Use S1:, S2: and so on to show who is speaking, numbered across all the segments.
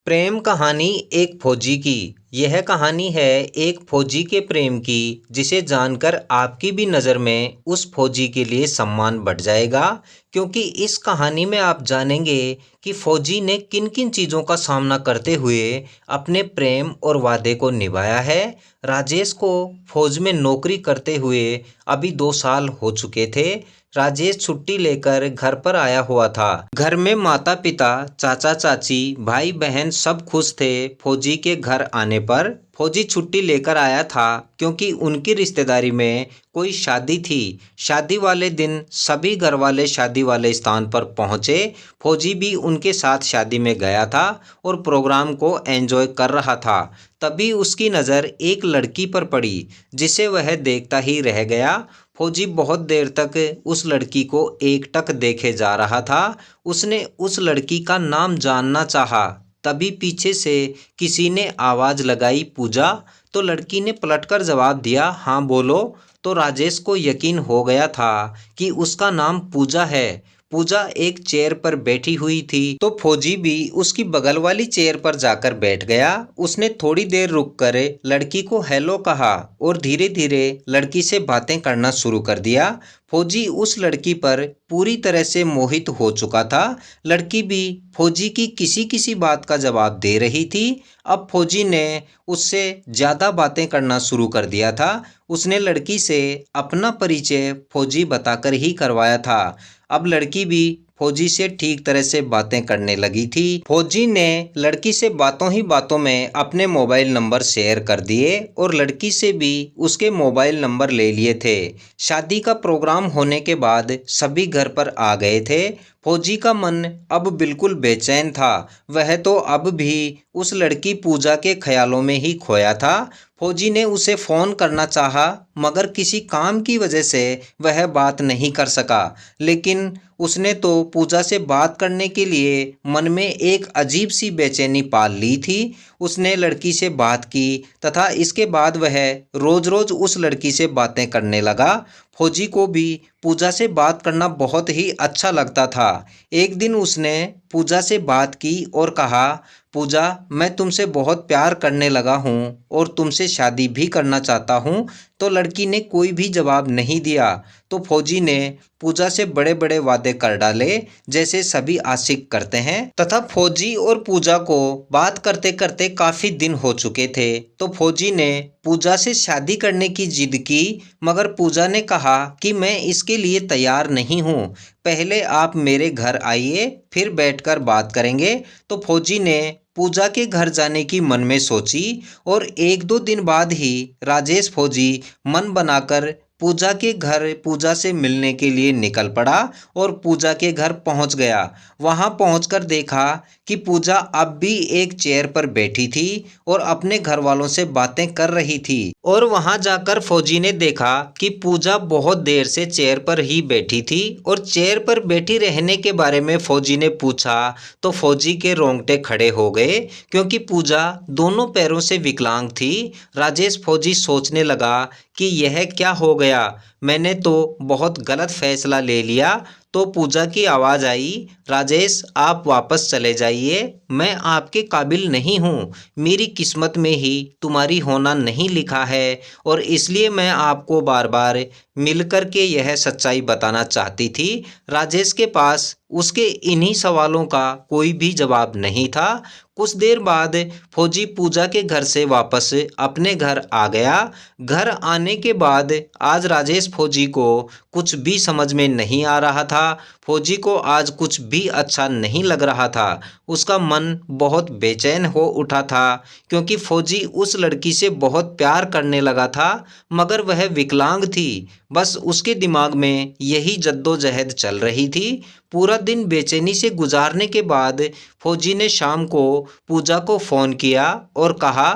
S1: प्रेम कहानी एक फौजी की। यह कहानी है एक फौजी के प्रेम की, जिसे जानकर आपकी भी नज़र में उस फौजी के लिए सम्मान बढ़ जाएगा। क्योंकि इस कहानी में आप जानेंगे कि फौजी ने किन किन चीज़ों का सामना करते हुए अपने प्रेम और वादे को निभाया है। राजेश को फौज में नौकरी करते हुए अभी 2 साल हो चुके थे। राजेश छुट्टी लेकर घर पर आया हुआ था। घर में माता पिता, चाचा चाची, भाई बहन सब खुश थे फौजी के घर आने पर। फौजी छुट्टी लेकर आया था क्योंकि उनकी रिश्तेदारी में कोई शादी थी। शादी वाले दिन सभी घर वाले शादी वाले स्थान पर पहुंचे। फौजी भी उनके साथ शादी में गया था और प्रोग्राम को एंजॉय कर रहा था। तभी उसकी नज़र एक लड़की पर पड़ी, जिसे वह देखता ही रह गया। फौजी बहुत देर तक उस लड़की को एकटक देखे जा रहा था। उसने उस लड़की का नाम जानना चाहा। तभी पीछे से किसी ने आवाज़ लगाई, पूजा। तो लड़की ने पलटकर जवाब दिया, हाँ बोलो। तो राजेश को यकीन हो गया था कि उसका नाम पूजा है। पूजा एक चेयर पर बैठी हुई थी, तो फौजी भी उसकी बगल वाली चेयर पर जाकर बैठ गया। उसने थोड़ी देर रुककर लड़की को हेलो कहा और धीरे धीरे लड़की से बातें करना शुरू कर दिया। फौजी उस लड़की पर पूरी तरह से मोहित हो चुका था। लड़की भी फौजी की किसी किसी बात का जवाब दे रही थी। अब फौजी ने उससे ज़्यादा बातें करना शुरू कर दिया था। उसने लड़की से अपना परिचय फौजी बताकर ही करवाया था। अब लड़की भी फौजी से ठीक तरह से बातें करने लगी थी। फौजी ने लड़की से बातों ही बातों में अपने मोबाइल नंबर शेयर कर दिए और लड़की से भी उसके मोबाइल नंबर ले लिए थे। शादी का प्रोग्राम होने के बाद सभी घर पर आ गए थे। फौजी का मन अब बिल्कुल बेचैन था। वह तो अब भी उस लड़की पूजा के ख्यालों में ही खोया था। फौजी ने उसे फ़ोन करना चाहा, मगर किसी काम की वजह से वह बात नहीं कर सका। लेकिन उसने तो पूजा से बात करने के लिए मन में एक अजीब सी बेचैनी पाल ली थी। उसने लड़की से बात की तथा इसके बाद वह रोज़ रोज़ उस लड़की से बातें करने लगा। फौजी को भी पूजा से बात करना बहुत ही अच्छा लगता था। एक दिन उसने पूजा से बात की और कहा, पूजा, मैं तुमसे बहुत प्यार करने लगा हूँ और तुमसे शादी भी करना चाहता हूँ। तो लड़की ने कोई भी जवाब नहीं दिया। तो फौजी ने पूजा से बड़े बड़े वादे कर डाले, जैसे सभी आशिक करते हैं। तथा फौजी और पूजा को बात करते करते काफ़ी दिन हो चुके थे। तो फौजी ने पूजा से शादी करने की जिद की, मगर पूजा ने कहा कि मैं इसके लिए तैयार नहीं हूँ। पहले आप मेरे घर आइए, फिर बैठकर बात करेंगे। तो फौजी ने पूजा के घर जाने की मन में सोची और 1-2 दिन बाद ही राजेश फौजी मन बनाकर पूजा के घर पूजा से मिलने के लिए निकल पड़ा और पूजा के घर पहुंच गया। वहां पहुंचकर देखा कि पूजा अब भी एक चेयर पर बैठी थी और अपने घर वालों से बातें कर रही थी। और वहां जाकर फौजी ने देखा कि पूजा बहुत देर से चेयर पर ही बैठी थी और चेयर पर बैठी रहने के बारे में फौजी ने पूछा तो फौजी के रोंगटे खड़े हो गए, क्योंकि पूजा दोनों पैरों से विकलांग थी। राजेश फौजी सोचने लगा कि यह क्या हो गया, मैंने तो बहुत गलत फैसला ले लिया। तो पूजा की आवाज़ आई, राजेश आप वापस चले जाइए, मैं आपके काबिल नहीं हूँ। मेरी किस्मत में ही तुम्हारी होना नहीं लिखा है और इसलिए मैं आपको बार बार मिल कर के यह सच्चाई बताना चाहती थी। राजेश के पास उसके इन्हीं सवालों का कोई भी जवाब नहीं था। कुछ देर बाद फौजी पूजा के घर से वापस अपने घर आ गया। घर आने के बाद आज राजेश फौजी को कुछ भी समझ में नहीं आ रहा था। फौजी को आज कुछ भी अच्छा नहीं लग रहा था। उसका मन बहुत बेचैन हो उठा था, क्योंकि फौजी उस लड़की से बहुत प्यार करने लगा था, मगर वह विकलांग थी। बस उसके दिमाग में यही जद्दोजहद चल रही थी। पूरा दिन बेचैनी से गुजारने के बाद फौजी ने शाम को पूजा को फ़ोन किया और कहा,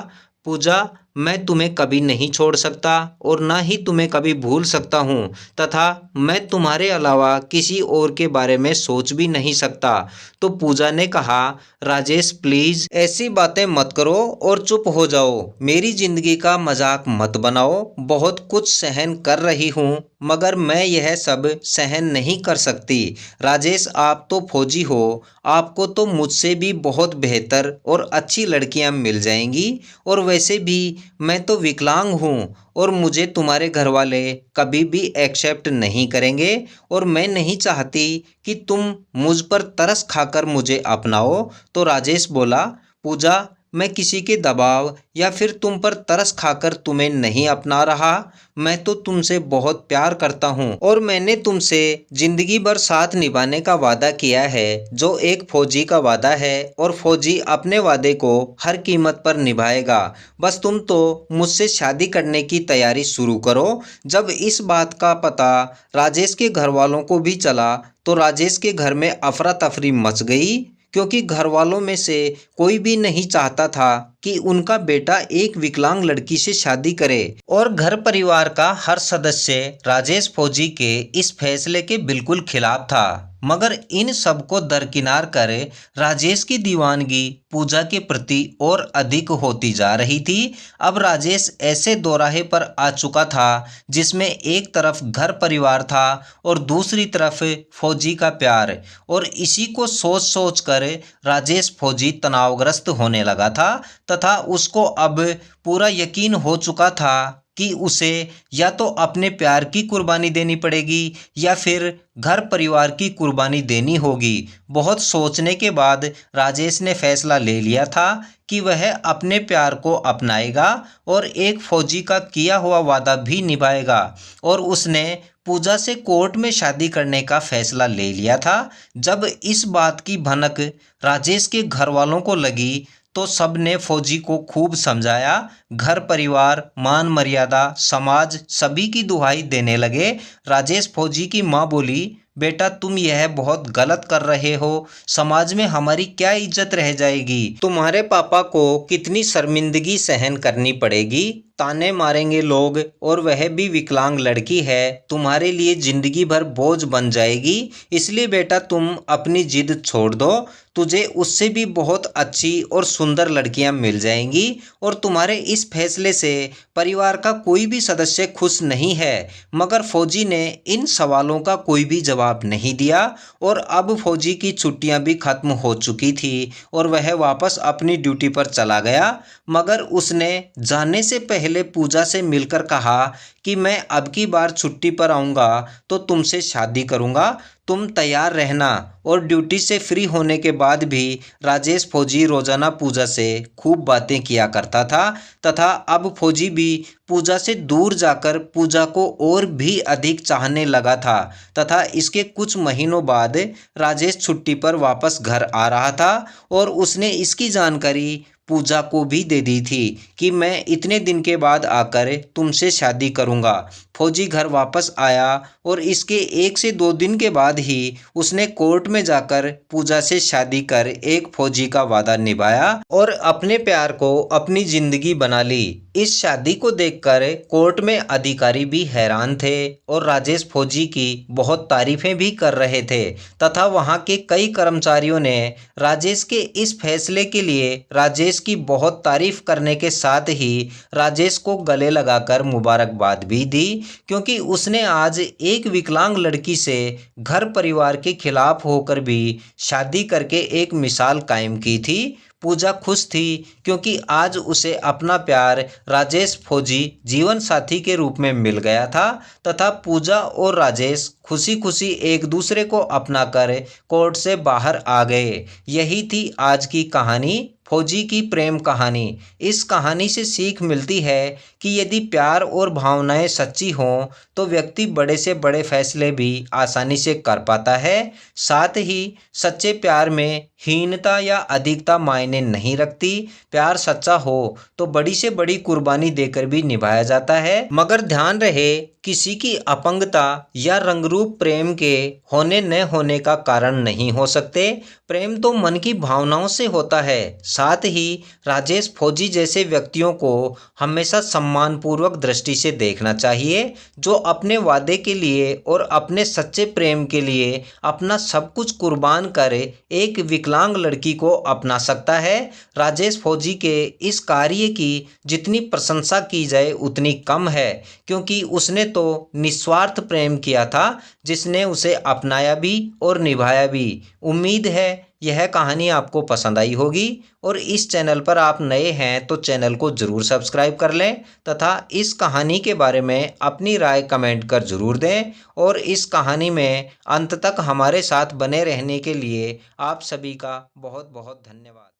S1: पूजा, मैं तुम्हें कभी नहीं छोड़ सकता और ना ही तुम्हें कभी भूल सकता हूँ, तथा मैं तुम्हारे अलावा किसी और के बारे में सोच भी नहीं सकता। तो पूजा ने कहा, राजेश प्लीज ऐसी बातें मत करो और चुप हो जाओ। मेरी जिंदगी का मजाक मत बनाओ। बहुत कुछ सहन कर रही हूँ, मगर मैं यह सब सहन नहीं कर सकती। राजेश, आप तो फौजी हो, आपको तो मुझसे भी बहुत बेहतर और अच्छी लड़कियां मिल जाएंगी। और वैसे भी मैं तो विकलांग हूँ और मुझे तुम्हारे घर वाले कभी भी एक्सेप्ट नहीं करेंगे। और मैं नहीं चाहती कि तुम मुझ पर तरस खाकर मुझे अपनाओ। तो राजेश बोला, पूजा, मैं किसी के दबाव या फिर तुम पर तरस खाकर तुम्हें नहीं अपना रहा। मैं तो तुमसे बहुत प्यार करता हूँ और मैंने तुमसे जिंदगी भर साथ निभाने का वादा किया है, जो एक फौजी का वादा है। और फौजी अपने वादे को हर कीमत पर निभाएगा। बस तुम तो मुझसे शादी करने की तैयारी शुरू करो। जब इस बात का पता राजेश के घर वालों को भी चला तो राजेश के घर में अफरा तफरी मच गई, क्योंकि घर वालों में से कोई भी नहीं चाहता था कि उनका बेटा एक विकलांग लड़की से शादी करे। और घर परिवार का हर सदस्य राजेश फौजी के इस फैसले के बिल्कुल खिलाफ था। मगर इन सबको दरकिनार कर राजेश की दीवानगी पूजा के प्रति और अधिक होती जा रही थी। अब राजेश ऐसे दोराहे पर आ चुका था जिसमें एक तरफ घर परिवार था और दूसरी तरफ फौजी का प्यार। और इसी को सोच सोच कर राजेश फौजी तनावग्रस्त होने लगा था, तथा उसको अब पूरा यकीन हो चुका था कि उसे या तो अपने प्यार की कुर्बानी देनी पड़ेगी या फिर घर परिवार की कुर्बानी देनी होगी। बहुत सोचने के बाद राजेश ने फैसला ले लिया था कि वह अपने प्यार को अपनाएगा और एक फौजी का किया हुआ वादा भी निभाएगा। और उसने पूजा से कोर्ट में शादी करने का फैसला ले लिया था। जब इस बात की भनक राजेश के घर वालों को लगी तो सब ने फौजी को खूब समझाया। घर परिवार, मान मर्यादा, समाज सभी की दुहाई देने लगे। राजेश फौजी की माँ बोली, बेटा तुम यह बहुत गलत कर रहे हो। समाज में हमारी क्या इज्जत रह जाएगी। तुम्हारे पापा को कितनी शर्मिंदगी सहन करनी पड़ेगी। ताने मारेंगे लोग और वह भी विकलांग लड़की है, तुम्हारे लिए जिंदगी भर बोझ बन जाएगी। इसलिए बेटा तुम अपनी जिद छोड़ दो। तुझे उससे भी बहुत अच्छी और सुंदर लड़कियां मिल जाएंगी। और तुम्हारे इस फैसले से परिवार का कोई भी सदस्य खुश नहीं है। मगर फौजी ने इन सवालों का कोई भी जवाब नहीं दिया। और अब फौजी की छुट्टियां भी खत्म हो चुकी थी और वह वापस अपनी ड्यूटी पर चला गया। मगर उसने जाने से पहले पूजा से मिलकर कहा कि मैं अब की बार छुट्टी पर आऊँगा तो तुमसे शादी करूँगा, तुम तैयार रहना। और ड्यूटी से फ्री होने के बाद भी राजेश फौजी रोजाना पूजा से खूब बातें किया करता था, तथा अब फौजी भी पूजा से दूर जाकर पूजा को और भी अधिक चाहने लगा था। तथा इसके कुछ महीनों बाद राजेश छुट्टी पर वापस घर आ रहा था और उसने इसकी जानकारी पूजा को भी दे दी थी कि मैं इतने दिन के बाद आकर तुमसे शादी करूंगा। फौजी घर वापस आया और इसके 1 से 2 दिन के बाद ही उसने कोर्ट में जाकर पूजा से शादी कर एक फौजी का वादा निभाया और अपने प्यार को अपनी जिंदगी बना ली। इस शादी को देखकर कोर्ट में अधिकारी भी हैरान थे और राजेश फौजी की बहुत तारीफें भी कर रहे थे, तथा वहां के कई कर्मचारियों ने राजेश के इस फैसले के लिए राजेश की बहुत तारीफ करने के साथ ही राजेश को गले लगाकर मुबारकबाद भी दी, क्योंकि उसने आज एक विकलांग लड़की से घर परिवार के खिलाफ होकर भी शादी करके एक मिसाल कायम की थी। पूजा खुश थी क्योंकि आज उसे अपना प्यार राजेश फौजी जीवन साथी के रूप में मिल गया था, तथा पूजा और राजेश खुशी खुशी एक दूसरे को अपनाकर कोर्ट से बाहर आ गए। यही थी आज की कहानी, फौजी की प्रेम कहानी। इस कहानी से सीख मिलती है कि यदि प्यार और भावनाएं सच्ची हों तो व्यक्ति बड़े से बड़े फैसले भी आसानी से कर पाता है। साथ ही सच्चे प्यार में हीनता या अधिकता मायने नहीं रखती। प्यार सच्चा हो तो बड़ी से बड़ी कुर्बानी देकर भी निभाया जाता है। मगर ध्यान रहे किसी की अपंगता या रंगरूप प्रेम के होने न होने का कारण नहीं हो सकते। प्रेम तो मन की भावनाओं से होता है। साथ ही राजेश फौजी जैसे व्यक्तियों को हमेशा सम्मानपूर्वक दृष्टि से देखना चाहिए, जो अपने वादे के लिए और अपने सच्चे प्रेम के लिए अपना सब कुछ कुर्बान कर एक विकलांग लड़की को अपना सकता है। राजेश फौजी के इस कार्य की जितनी प्रशंसा की जाए उतनी कम है, क्योंकि उसने तो निस्वार्थ प्रेम किया था, जिसने उसे अपनाया भी और निभाया भी। उम्मीद है यह कहानी आपको पसंद आई होगी, और इस चैनल पर आप नए हैं तो चैनल को ज़रूर सब्सक्राइब कर लें तथा इस कहानी के बारे में अपनी राय कमेंट कर ज़रूर दें। और इस कहानी में अंत तक हमारे साथ बने रहने के लिए आप सभी का बहुत बहुत धन्यवाद।